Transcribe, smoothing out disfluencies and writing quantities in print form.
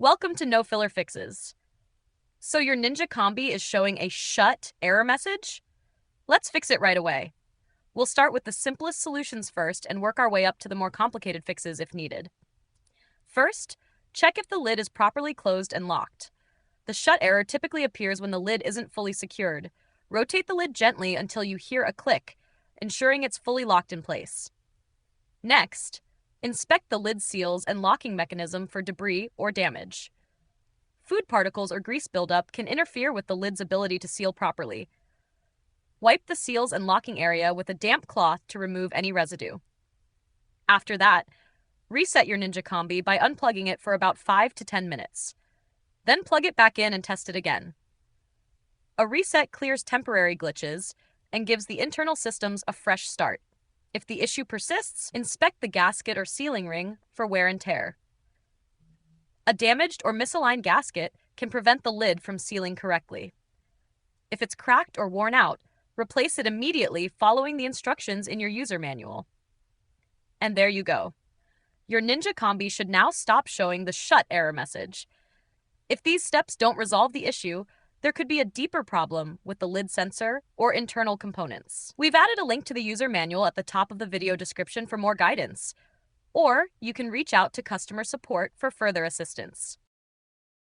Welcome to No Filler Fixes. So your Ninja Combi is showing a shut error message? Let's fix it right away. We'll start with the simplest solutions first and work our way up to the more complicated fixes if needed. First, check if the lid is properly closed and locked. The shut error typically appears when the lid isn't fully secured. Rotate the lid gently until you hear a click, ensuring it's fully locked in place. Next, inspect the lid seals and locking mechanism for debris or damage. Food particles or grease buildup can interfere with the lid's ability to seal properly. Wipe the seals and locking area with a damp cloth to remove any residue. After that, reset your Ninja Combi by unplugging it for about 5 to 10 minutes. Then plug it back in and test it again. A reset clears temporary glitches and gives the internal systems a fresh start. If the issue persists, inspect the gasket or sealing ring for wear and tear. A damaged or misaligned gasket can prevent the lid from sealing correctly. If it's cracked or worn out, replace it immediately following the instructions in your user manual. And there you go. Your Ninja Combi should now stop showing the shut error message. If these steps don't resolve the issue, there could be a deeper problem with the lid sensor or internal components. We've added a link to the user manual at the top of the video description for more guidance, or you can reach out to customer support for further assistance.